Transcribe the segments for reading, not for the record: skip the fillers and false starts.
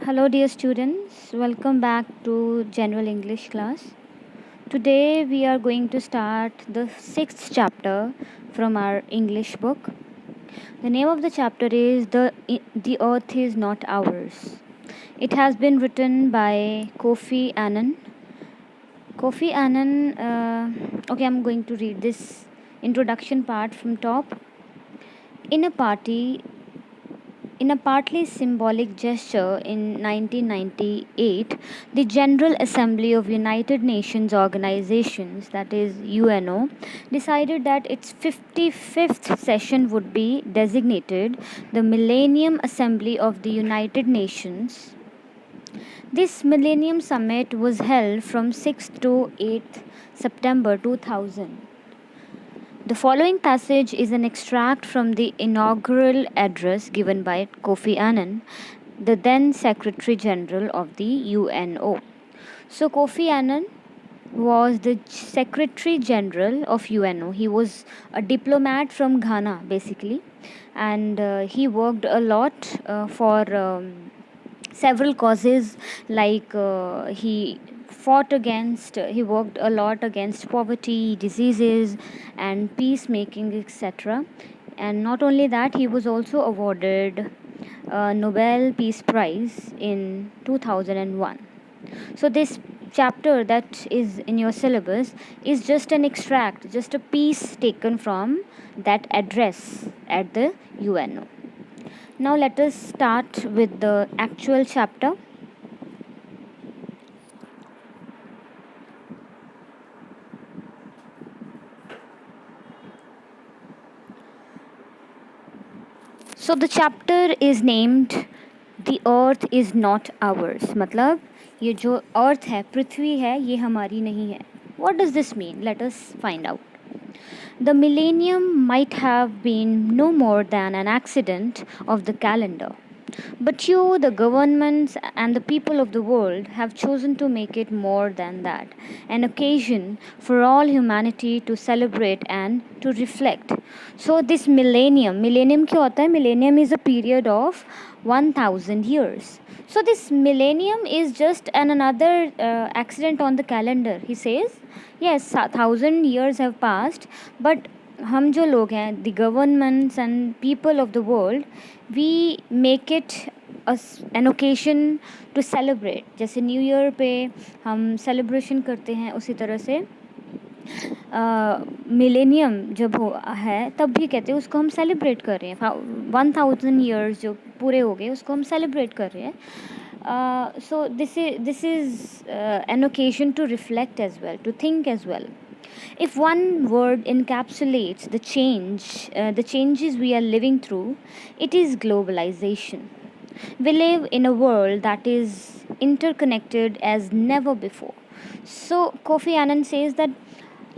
Hello, dear students. Welcome back to General English class. Today we are going to start the sixth chapter from our English book. The name of the chapter is The Earth is Not Ours. It has been written by Kofi Annan. Kofi Annan, I'm going to read this introduction part from top. In a party, In a partly symbolic gesture in 1998, the General Assembly of United Nations Organizations, that is UNO, decided that its 55th session would be designated the Millennium Assembly of the United Nations. This Millennium Summit was held from 6th to 8th September 2000. The following passage is an extract from the inaugural address given by Kofi Annan, the then Secretary General of the UNO. So, Kofi Annan was the Secretary General of UNO. He was a diplomat from Ghana, basically, and he worked a lot for several causes, like he worked a lot against poverty, diseases, and peacemaking, etc. And not only that, he was also awarded a Nobel Peace Prize in 2001. So, this chapter that is in your syllabus is just an extract, just a piece taken from that address at the UNO. Now, let us start with the actual chapter. So the chapter is named The Earth is Not Ours. मतलब ये जो अर्थ है, पृथ्वी है, ये हमारी नहीं है. What does this mean? Let us find out. The millennium might have been no more than an accident of the calendar. But you, the governments, and the people of the world have chosen to make it more than that, an occasion for all humanity to celebrate and to reflect. So, this millennium क्या होता है? Millennium is a period of 1000 years. So, this millennium is just another accident on the calendar. He says, yes, 1000 years have passed, but हम जो लोग हैं, the governments and people of the world, we make it an occasion to celebrate. जैसे new year पे हम celebration करते हैं, उसी तरह से मिलेनियम जब है तब भी कहते हैं उसको हम सेलिब्रेट कर रहे हैं. 1000 years जो पूरे हो गए उसको हम सेलिब्रेट कर रहे हैं. So this is an occasion to reflect as well, to think as well. If one word encapsulates the changes we are living through, it is globalization. We live in a world that is interconnected as never before. So Kofi Annan says that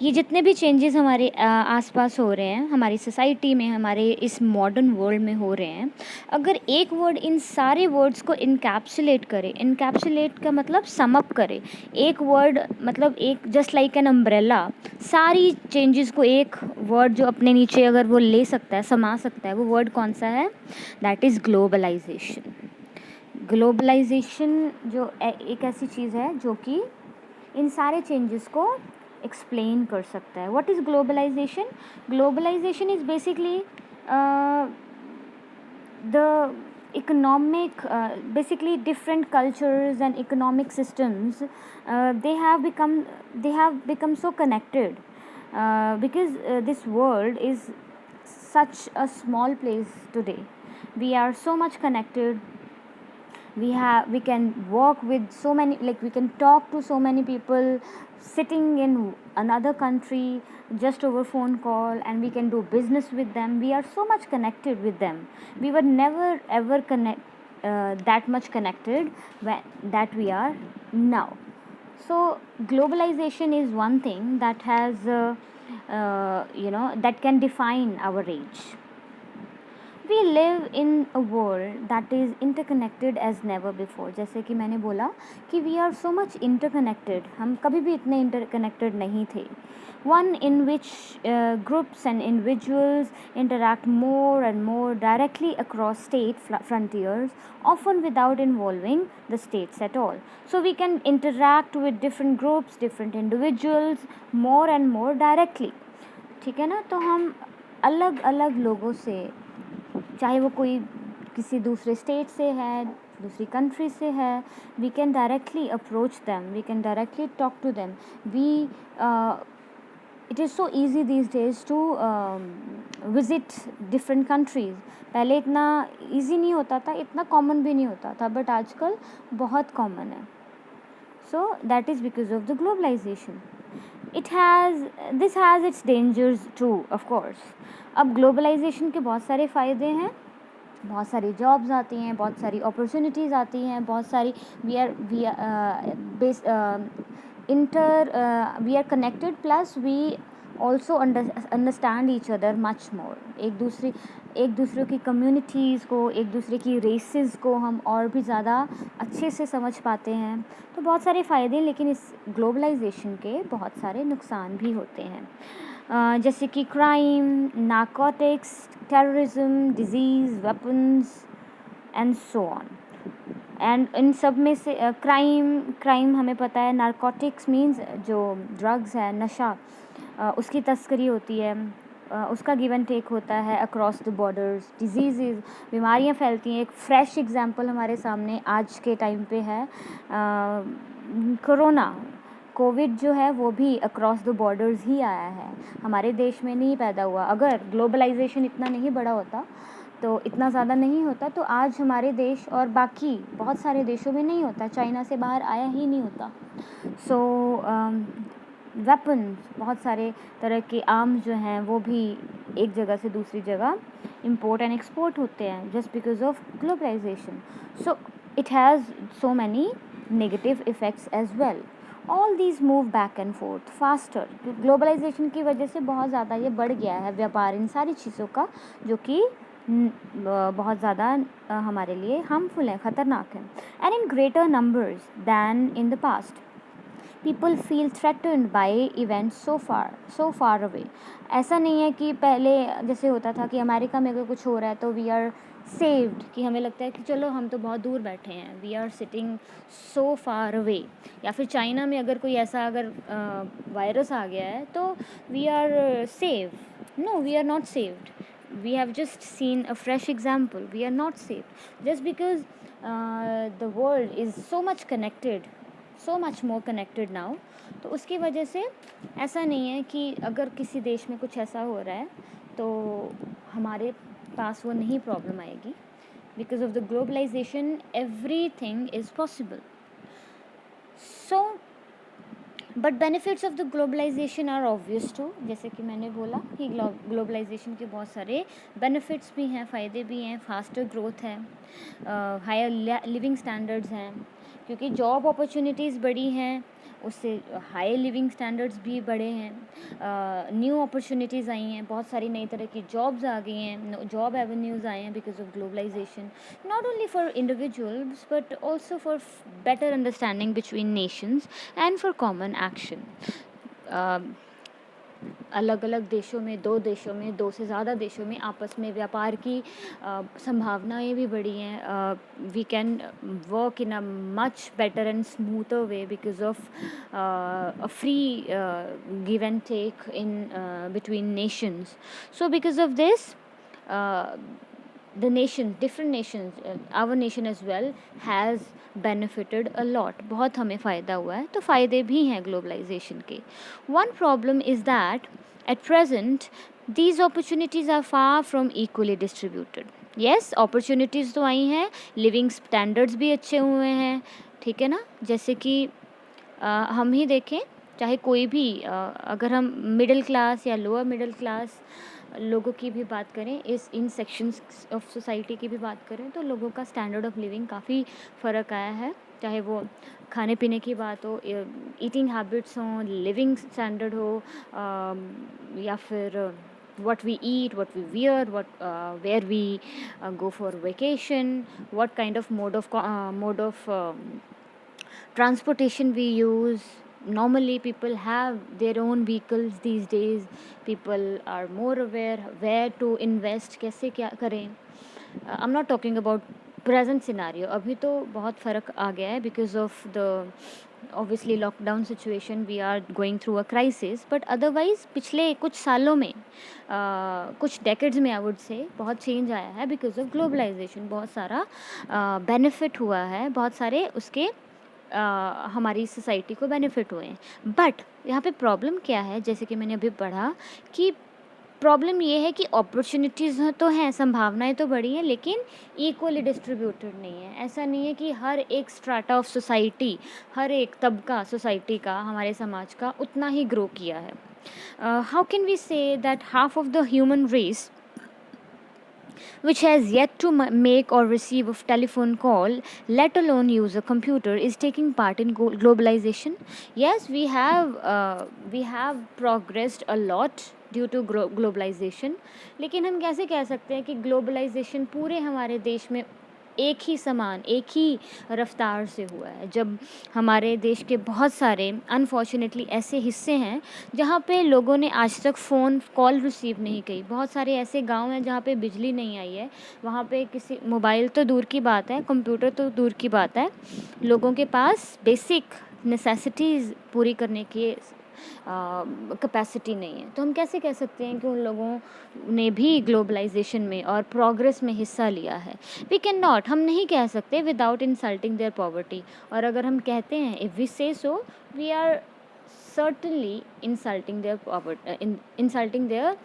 ये जितने भी changes हमारे आसपास हो रहे हैं, हमारी society में, हमारे इस मॉडर्न वर्ल्ड में हो रहे हैं, अगर एक वर्ड इन सारे वर्ड्स को इनकैप्सुलेट करे, इनकैप्सुलेट का मतलब समअप करे, एक वर्ड मतलब एक जस्ट लाइक एन अम्ब्रेला, सारी चेंजेस को एक वर्ड जो अपने नीचे अगर वो ले सकता है, समा सकता है, वो वर्ड कौन सा है? That is globalisation. ग्लोबलाइजेशन जो एक ऐसी चीज़ है जो कि इन सारे चेंजेस को explain कर सकता है. What is globalization? Globalization is basically the economic, basically different cultures and economic systems. They have become so connected because this world is such a small place today. We are so much connected. We can walk with so many, like we can talk to so many people sitting in another country just over phone call, and we can do business with them. We are so much connected with them. We were never ever that much connected that we are now. So globalization is one thing that has that can define our age. We live in a world that is interconnected as never before. जैसे कि मैंने बोला कि we are so much interconnected. हम कभी भी इतने interconnected नहीं थे. one in which groups and individuals interact more and more directly across state frontiers, often without involving the states at all. So we can interact with different groups, different individuals more and more directly. ठीक है ना. तो हम अलग अलग लोगों से, चाहे वो कोई किसी दूसरे स्टेट से है, दूसरी कंट्री से है, we can directly approach them, we can directly talk to them. We it is so easy these days to visit different countries. पहले इतना ईजी नहीं होता था, इतना कॉमन भी नहीं होता था, बट आजकल बहुत कॉमन है. So that is because of the globalization. This has its dangers too, of course. अब ग्लोबलाइजेशन के बहुत सारे फ़ायदे हैं, बहुत सारी जॉब्स आती हैं, बहुत सारी अपॉर्चुनिटीज़ आती हैं, बहुत सारी we are connected, plus we also understand each other much more. एक दूसरे की कम्युनिटीज़ को, एक दूसरे की रेसेस को हम और भी ज़्यादा अच्छे से समझ पाते हैं. तो बहुत सारे फ़ायदे हैं, लेकिन इस ग्लोबलाइजेशन के बहुत सारे नुकसान भी होते हैं. जैसे कि crime, narcotics, terrorism, disease, weapons and so on. And in सब में से क्राइम हमें पता है, नारकोटिक्स मीन्स जो ड्रग्स है, नशा, उसकी तस्करी होती है, उसका गिव एंड टेक होता है अक्रॉस द बॉर्डर्स. डिजीज़, बीमारियां फैलती हैं. एक फ्रेश एग्जांपल हमारे सामने आज के टाइम पे है कोरोना. कोविड जो है वो भी अक्रॉस द बॉर्डर्स ही आया है, हमारे देश में नहीं पैदा हुआ. अगर ग्लोबलाइजेशन इतना नहीं बड़ा होता, तो इतना ज़्यादा नहीं होता, तो आज हमारे देश और बाकी बहुत सारे देशों में नहीं होता, चाइना से बाहर आया ही नहीं होता. सो वेपन्स, बहुत सारे तरह के आर्म्स जो हैं वो भी एक जगह से दूसरी जगह इंपोर्ट एंड एक्सपोर्ट होते हैं just because of globalization. So it has so many negative effects as well. All these move back and forth faster. Globalization की वजह से बहुत ज़्यादा ये बढ़ गया है व्यापार इन सारी चीज़ों का, जो कि बहुत ज़्यादा हमारे लिए हार्मफुल है, ख़तरनाक है. And in greater numbers than in the past, people feel threatened by events so far away. ऐसा नहीं है कि पहले जैसे होता था कि अमेरिका में अगर कुछ हो रहा है तो वी आर सेव्ड, कि हमें लगता है कि चलो हम तो बहुत दूर बैठे हैं, we are sitting so far away. या फिर चाइना में अगर कोई ऐसा अगर वायरस आ गया है तो we are save. No, we are not saved. We have just seen a fresh example. We are not safe just because the world is so much connected, so much more connected now. तो उसकी वजह से ऐसा नहीं है कि अगर किसी देश में कुछ ऐसा हो रहा है तो हमारे पास वो नहीं प्रॉब्लम आएगी. Because of the globalization, everything is possible. So but benefits of the globalization are obvious too. जैसे कि मैंने बोला कि ग्लोबलाइजेशन के बहुत सारे बेनिफिट्स भी हैं, फ़ायदे भी हैं. फास्टर ग्रोथ है, हायर लिविंग स्टैंडर्ड्स हैं, क्योंकि जॉब अपॉर्चुनिटीज़ बढ़ी हैं, उससे हाई लिविंग स्टैंडर्ड्स भी बढ़े हैं. न्यू अपॉर्चुनिटीज़ आई हैं, बहुत सारी नई तरह की जॉब्स आ गई हैं, जॉब एवेन्यूज़ आए हैं because of globalization. Not only for individuals but also for better understanding between nations and for common action. अलग अलग देशों में, दो से ज़्यादा देशों में आपस में व्यापार की संभावनाएं भी बढ़ी हैं. We can work in a much better and smoother way because of a free give and take in between nations. So because of this the nation, different nations, our nation as well has benefited a lot. बहुत हमें फ़ायदा हुआ है, तो फ़ायदे भी हैं globalisation के. One problem is that at present these opportunities are far from equally distributed. Yes, opportunities तो आई हैं, living standards भी अच्छे हुए हैं, ठीक है ना. जैसे कि हम ही देखें, चाहे कोई भी अगर हम मिडिल क्लास या लोअर मिडिल क्लास लोगों की भी बात करें, इन सेक्शंस ऑफ सोसाइटी की भी बात करें, तो लोगों का स्टैंडर्ड ऑफ लिविंग काफ़ी फ़र्क आया है. चाहे वो खाने पीने की बात हो, ईटिंग हैबिट्स हों, लिविंग स्टैंडर्ड हो, या फिर what we eat, what we wear, where we go for vacation, what kind of mode of transportation we use, normally people have their own vehicles these days. People are more aware where to invest, कैसे क्या करें. I'm not talking about present scenario. अभी तो बहुत फ़र्क आ गया है because of the obviously lockdown situation. We are going through a crisis, but otherwise पिछले कुछ सालों में कुछ decades में I would say बहुत change आया है because of globalization. बहुत सारा benefit हुआ है, बहुत सारे उसके हमारी सोसाइटी को बेनिफिट हुए हैं. बट यहाँ पे प्रॉब्लम क्या है, जैसे कि मैंने अभी पढ़ा कि प्रॉब्लम ये है कि अपॉर्चुनिटीज़ तो हैं, संभावनाएं तो बड़ी हैं, लेकिन इक्वली डिस्ट्रीब्यूटेड नहीं है. ऐसा नहीं है कि हर एक स्ट्राटा ऑफ सोसाइटी, हर एक तबका सोसाइटी का, हमारे समाज का उतना ही ग्रो किया है. How can we say that half of the human race which has yet to make or receive a telephone call, let alone use a computer, is taking part in globalization? Yes, we have progressed a lot due to globalization. लेकिन हम कैसे कह सकते हैं कि globalisation पूरे हमारे देश में एक ही समान, एक ही रफ्तार से हुआ है, जब हमारे देश के बहुत सारे अनफॉर्चुनेटली ऐसे हिस्से हैं जहाँ पे लोगों ने आज तक फ़ोन कॉल रिसीव नहीं की. बहुत सारे ऐसे गांव हैं जहाँ पे बिजली नहीं आई है, वहाँ पे किसी मोबाइल तो दूर की बात है, कंप्यूटर तो दूर की बात है, लोगों के पास बेसिक नेसेसिटीज़ पूरी करने की कैपेसिटी नहीं है. तो हम कैसे कह सकते हैं कि उन लोगों ने भी ग्लोबलाइजेशन में और प्रोग्रेस में हिस्सा लिया है? वी कैन नॉट, हम नहीं कह सकते विदाउट इंसल्टिंग देयर पॉवर्टी. और अगर हम कहते हैं, if we say so, we are certainly insulting their poverty, insulting their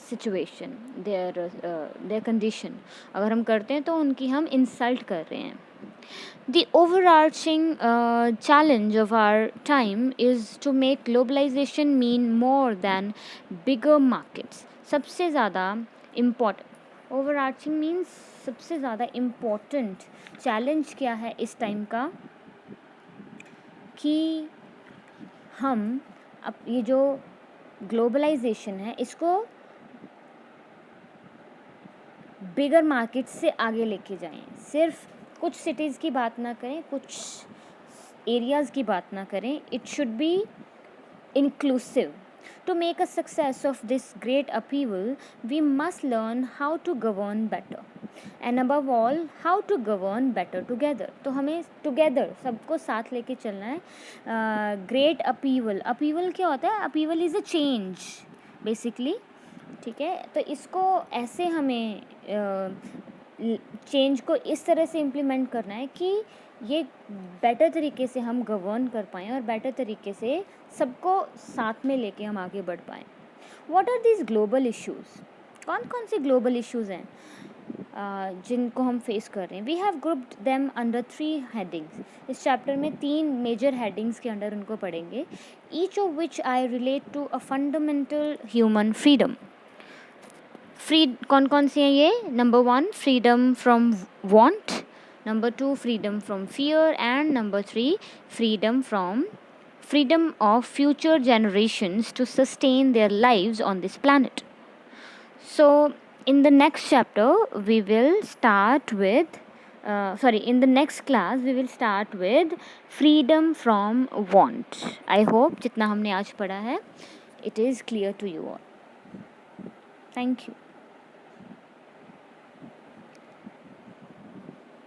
situation, their condition. अगर हम करते हैं तो उनकी हम इंसल्ट कर रहे हैं. The overarching challenge of our time is to make globalization mean more than bigger markets. सबसे ज़्यादा important, overarching means सबसे ज़्यादा important challenge क्या है इस टाइम का, कि हम अब ये जो ग्लोबलाइजेशन है इसको बिगर मार्केट से आगे लेके जाएं. सिर्फ कुछ सिटीज़ की बात ना करें, कुछ एरियाज़ की बात ना करें. It should be inclusive. To make a success of this great upheaval we must learn how to govern better, and above all how to govern better together. तो हमें टुगेदर सबको साथ लेके चलना है. ग्रेट अपीवल, अपीवल क्या होता है? अपीवल इज़ अ चेंज बेसिकली, ठीक है. तो इसको ऐसे हमें चेंज को इस तरह से इम्प्लीमेंट करना है कि ये बेटर तरीके से हम गवर्न कर पाएँ और बेटर तरीके से सबको साथ में लेके हम आगे बढ़ पाएँ. What are these global issues? कौन कौन से ग्लोबल इश्यूज़ हैं जिनको हम फेस कर रहे हैं? We have grouped them under 3 headings. इस चैप्टर में 3 मेजर हेडिंग्स के अंडर उनको पढ़ेंगे. Each of which I relate to a fundamental human freedom. कौन कौन सी हैं ये? Number 1 freedom from want, number 2 freedom from fear, and number 3 freedom of future generations to sustain their lives on this planet. So in the next chapter we will start with in the next class we will start with freedom from want. I hope जितना हमने आज पढ़ा है it is clear to you all. Thank you.